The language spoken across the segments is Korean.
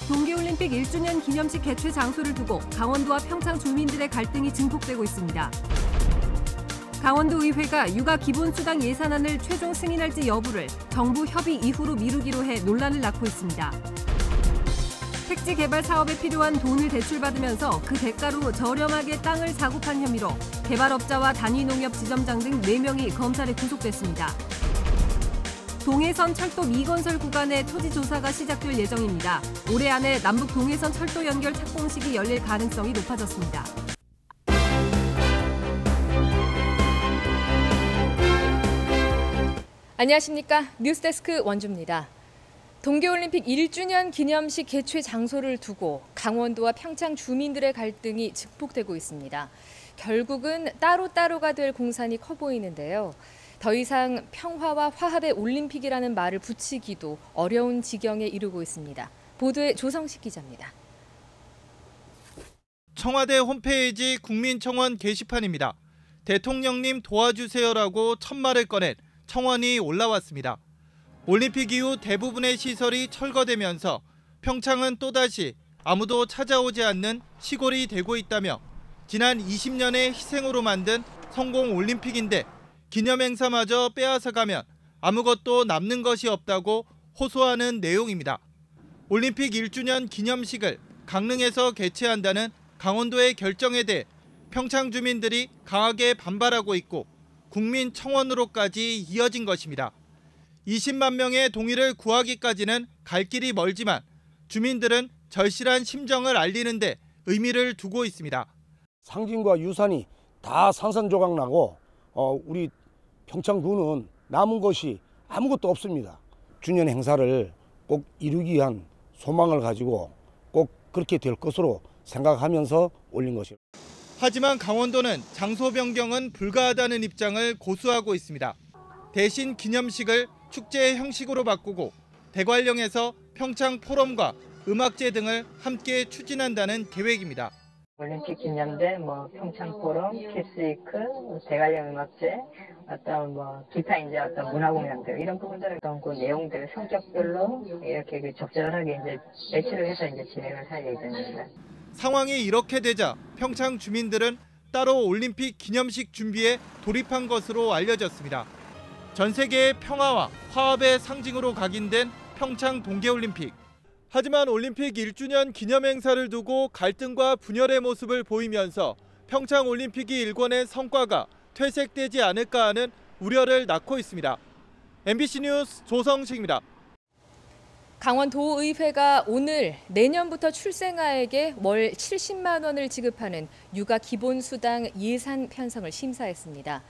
동계올림픽 1주년 기념식 개최 장소를 두고 강원도와 평창 주민들의 갈등이 증폭되고 있습니다. 강원도의회가 육아 기본수당 예산안을 최종 승인할지 여부를 정부 협의 이후로 미루기로 해 논란을 낳고 있습니다. 택지 개발 사업에 필요한 돈을 대출받으면서 그 대가로 저렴하게 땅을 사고 판 혐의로 개발업자와 단위농협 지점장 등 4명이 검찰에 구속됐습니다. 동해선 철도 미건설 구간의 토지 조사가 시작될 예정입니다. 올해 안에 남북 동해선 철도 연결 착공식이 열릴 가능성이 높아졌습니다. 안녕하십니까. 뉴스데스크 원주입니다. 동계올림픽 1주년 기념식 개최 장소를 두고 강원도와 평창 주민들의 갈등이 증폭되고 있습니다. 결국은 따로따로가 될 공산이 커 보이는데요. 더 이상 평화와 화합의 올림픽이라는 말을 붙이기도 어려운 지경에 이르고 있습니다. 보도에 조성식 기자입니다. 청와대 홈페이지 국민청원 게시판입니다. 대통령님 도와주세요라고 첫말을 꺼낸 청원이 올라왔습니다. 올림픽 이후 대부분의 시설이 철거되면서 평창은 또다시 아무도 찾아오지 않는 시골이 되고 있다며 지난 20년의 희생으로 만든 성공 올림픽인데 기념행사마저 빼앗아가면 아무것도 남는 것이 없다고 호소하는 내용입니다. 올림픽 1주년 기념식을 강릉에서 개최한다는 강원도의 결정에 대해 평창 주민들이 강하게 반발하고 있고 국민 청원으로까지 이어진 것입니다. 20만 명의 동의를 구하기까지는 갈 길이 멀지만 주민들은 절실한 심정을 알리는 데 의미를 두고 있습니다. 상징과 유산이 다 산산조각 나고 우리 평창군은 남은 것이 아무것도 없습니다. 주년 행사를 꼭 이루기 위한 소망을 가지고 꼭 그렇게 될 것으로 생각하면서 올린 것입니다. 하지만 강원도는 장소 변경은 불가하다는 입장을 고수하고 있습니다. 대신 기념식을 축제 형식으로 바꾸고 대관령에서 평창 포럼과 음악제 등을 함께 추진한다는 계획입니다. 올림픽 기념대 평창 포럼, 키스위크, 대관령 음악제, 기타 어떤 문화 공연들 이런 부분들을 그 내용들 성격별로 이렇게 적절하게 배치를 해서 진행을 할 예정입니다. 상황이 이렇게 되자 평창 주민들은 따로 올림픽 기념식 준비에 돌입한 것으로 알려졌습니다. 전 세계의 평화와 화합의 상징으로 각인된 평창 동계올림픽. 하지만 올림픽 1주년 기념행사를 두고 갈등과 분열의 모습을 보이면서 평창 올림픽이 일궈낸 성과가 퇴색되지 않을까 하는 우려를 낳고 있습니다. MBC 뉴스 조성식입니다. 강원도의회가 오늘 내년부터 출생아에게 월 70만 원을 지급하는 육아 기본수당 예산 편성을 심사했습니다.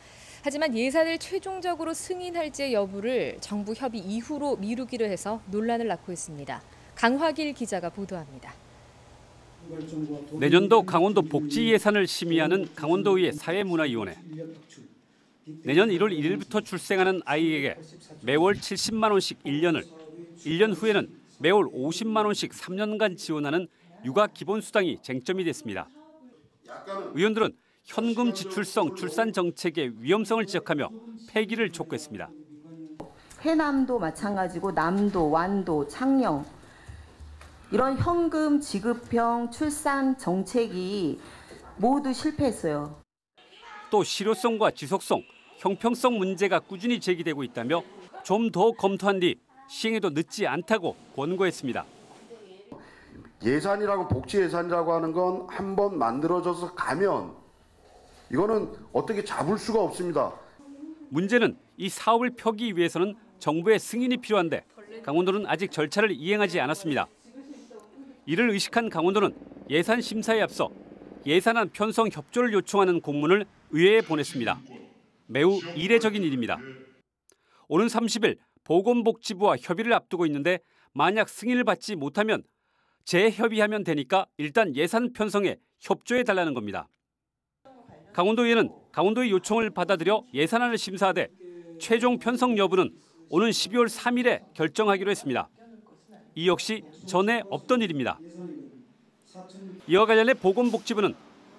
하지만 예산을 최종적으로 승인할지 여부를 정부 협의 이후로 미루기로 해서 논란을 낳고 있습니다. 강화길 기자가 보도합니다. 내년도 강원도 복지 예산을 심의하는 강원도의회 사회문화위원회. 내년 1월 1일부터 출생하는 아이에게 매월 70만 원씩 1년을, 1년 후에는 매월 50만 원씩 3년간 지원하는 육아 기본수당이 쟁점이 됐습니다. 의원들은 현금 지출성 출산 정책의 위험성을 지적하며 폐기를 촉구했습니다. 해남도 마찬가지고 남도, 완도, 창녕 이런 현금 지급형 출산 정책이 모두 실패했어요. 또 실효성과 지속성, 형평성 문제가 꾸준히 제기되고 있다며 좀 더 검토한 뒤 시행에도 늦지 않다고 권고했습니다. 예산이라고 복지 예산이라고 하는 건 한번 만들어져서 가면 이거는 어떻게 잡을 수가 없습니다. 문제는 이 사업을 펴기 위해서는 정부의 승인이 필요한데 강원도는 아직 절차를 이행하지 않았습니다. 이를 의식한 강원도는 예산 심사에 앞서 예산안 편성 협조를 요청하는 공문을 의회에 보냈습니다. 매우 이례적인 일입니다. 오는 30일 보건복지부와 협의를 앞두고 있는데 만약 승인을 받지 못하면 재협의하면 되니까 일단 예산 편성에 협조해달라는 겁니다. 강원도의회는 강원도의 요청을 받아들여 예산안을 심사하되 최종 편성 여부는 오는 12월 3일에 결정하기로 했습니다. 이 역시 전에 없던 일입니다. 이와 관련해 보건복지부는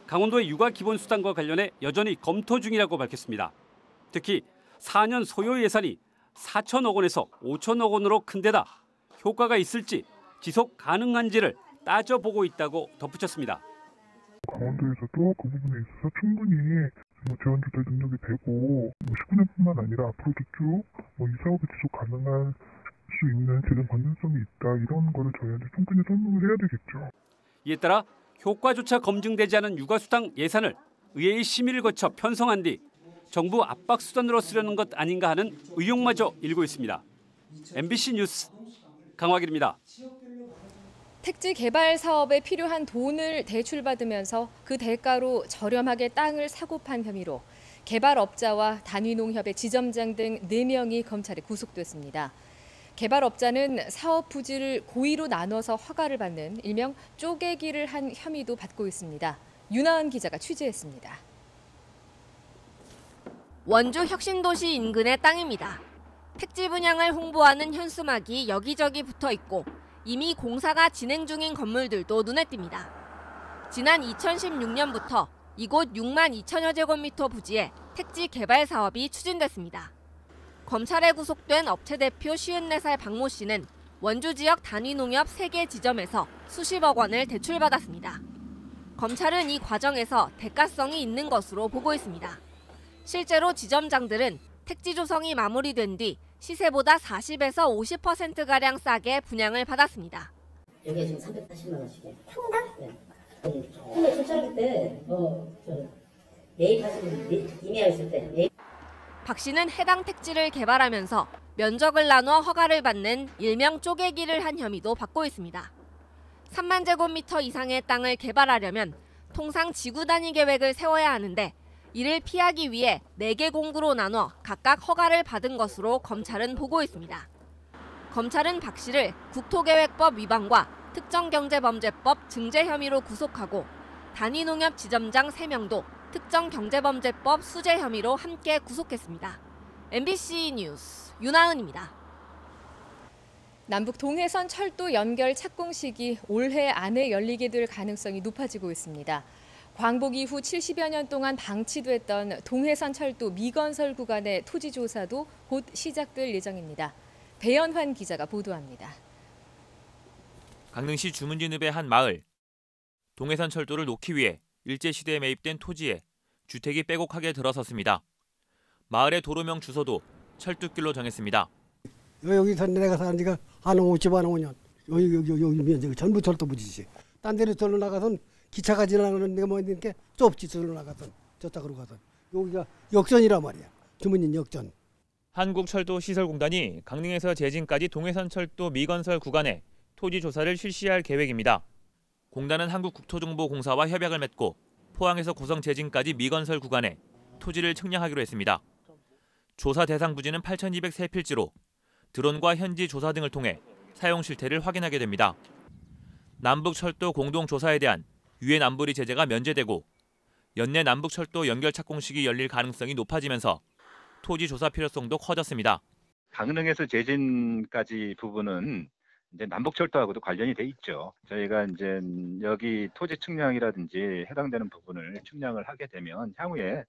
강원도의 육아 기본수당과 관련해 여전히 검토 중이라고 밝혔습니다. 특히 4년 소요 예산이 4천억 원에서 5천억 원으로 큰 데다 효과가 있을지 지속 가능한지를 따져보고 있다고 덧붙였습니다. 강원도에서도 그 부분에 있어서 충분히 재원 조달 능력이 되고 19년뿐만 아니라 앞으로도 쭉 이 사업이 지속 가능할 수 있는 재정 건전성이 있다, 이런 거를 저희한테 충분히 설명을 해야 되겠죠. 이에 따라 효과조차 검증되지 않은 육아수당 예산을 의회의 심의를 거쳐 편성한 뒤 정부 압박 수단으로 쓰려는 것 아닌가 하는 의혹마저 일고 있습니다. MBC 뉴스 강화길입니다. 택지 개발 사업에 필요한 돈을 대출받으면서 그 대가로 저렴하게 땅을 사고 판 혐의로 개발업자와 단위농협의 지점장 등 4명이 검찰에 구속됐습니다. 개발업자는 사업 부지를 고의로 나눠서 허가를 받는 일명 쪼개기를 한 혐의도 받고 있습니다. 윤하은 기자가 취재했습니다. 원주 혁신도시 인근의 땅입니다. 택지 분양을 홍보하는 현수막이 여기저기 붙어 있고 이미 공사가 진행 중인 건물들도 눈에 띕니다. 지난 2016년부터 이곳 6만 2천여 제곱미터 부지에 택지 개발 사업이 추진됐습니다. 검찰에 구속된 업체 대표 54살 박모 씨는 원주 지역 단위농협 3개 지점에서 수십억 원을 대출받았습니다. 검찰은 이 과정에서 대가성이 있는 것으로 보고 있습니다. 실제로 지점장들은 택지 조성이 마무리된 뒤 시세보다 40에서 50%가량 싸게 분양을 받았습니다. 여기가 지금 380만 원씩이에요. 평당? 네. 근데 출처할 때 매입하시는 임야였을 때 매입. 박 씨는 해당 택지를 개발하면서 면적을 나눠 허가를 받는 일명 쪼개기를 한 혐의도 받고 있습니다. 3만 제곱미터 이상의 땅을 개발하려면 통상 지구 단위 계획을 세워야 하는데 이를 피하기 위해 4개 공구로 나눠 각각 허가를 받은 것으로 검찰은 보고 있습니다. 검찰은 박 씨를 국토계획법 위반과 특정경제범죄법 증제 혐의로 구속하고 단위농협 지점장 3명도 특정경제범죄법 수재 혐의로 함께 구속했습니다. MBC 뉴스 윤하은입니다. 남북 동해선 철도 연결 착공식이 올해 안에 열리게 될 가능성이 높아지고 있습니다. 광복 이후 70여 년 동안 방치됐던 동해선 철도 미건설 구간의 토지 조사도 곧 시작될 예정입니다. 배연환 기자가 보도합니다. 강릉시 주문진읍의 한 마을. 동해선 철도를 놓기 위해 일제시대에 매입된 토지에 주택이 빼곡하게 들어섰습니다. 마을의 도로명 주소도 철도길로 정했습니다. 여기서 내가 사는 지가 한 50만 5년. 여기 면적이 전부 철도 부지지. 딴 데로 절로 나가선 기차가 지나가는 데가 뭐 있는 게 좁지, 절로 나가선 저쪽으로 가선. 여기가 역전이란 말이야. 주문진 역전. 한국철도시설공단이 강릉에서 제진까지 동해선 철도 미건설 구간에 토지 조사를 실시할 계획입니다. 공단은 한국국토정보공사와 협약을 맺고 포항에서 고성 제진까지 미건설 구간에 토지를 측량하기로 했습니다. 조사 대상 부지는 8,203필지로 드론과 현지 조사 등을 통해 사용 실태를 확인하게 됩니다. 남북철도 공동조사에 대한 유엔 안보리 제재가 면제되고 연내 남북철도 연결 착공식이 열릴 가능성이 높아지면서 토지 조사 필요성도 커졌습니다. 강릉에서 제진까지 부분은 이제 남북철도하고도 관련이 돼 있죠. 저희가 이제 여기 토지 측량이라든지 해당되는 부분을 측량을 하게 되면 향후에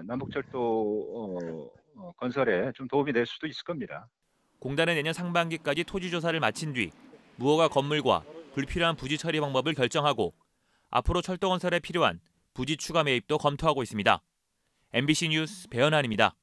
남북철도 건설에 좀 도움이 될 수도 있을 겁니다. 공단은 내년 상반기까지 토지 조사를 마친 뒤 무허가 건물과 불필요한 부지 처리 방법을 결정하고 앞으로 철도 건설에 필요한 부지 추가 매입도 검토하고 있습니다. MBC 뉴스 배연환입니다.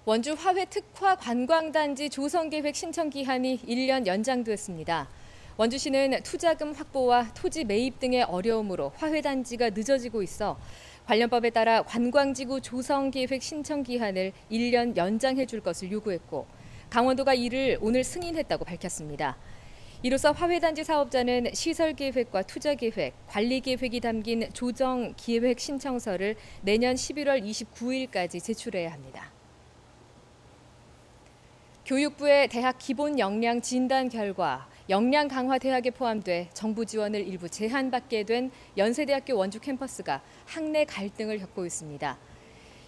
원주 화훼 특화 관광단지 조성계획 신청 기한이 1년 연장됐습니다. 원주시는 투자금 확보와 토지 매입 등의 어려움으로 화훼단지가 늦어지고 있어 관련법에 따라 관광지구 조성계획 신청 기한을 1년 연장해 줄 것을 요구했고 강원도가 이를 오늘 승인했다고 밝혔습니다. 이로써 화훼단지 사업자는 시설계획과 투자계획, 관리계획이 담긴 조정기획 신청서를 내년 11월 29일까지 제출해야 합니다. 교육부의 대학 기본 역량 진단 결과 역량 강화 대학에 포함돼 정부 지원을 일부 제한받게 된 연세대학교 원주 캠퍼스가 학내 갈등을 겪고 있습니다.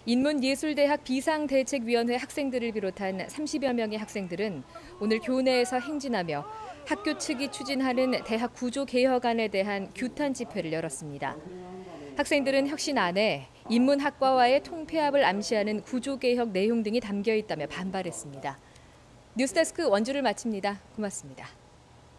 인문예술대학 비상대책위원회 학생들을 비롯한 30여 명의 학생들은 오늘 교내에서 행진하며 학교 측이 추진하는 대학 구조 개혁안에 대한 규탄 집회를 열었습니다. 학생들은 혁신 안에 인문학과와의 통폐합을 암시하는 구조 개혁 내용 등이 담겨 있다며 반발했습니다. 뉴스데스크 원주를 마칩니다. 고맙습니다.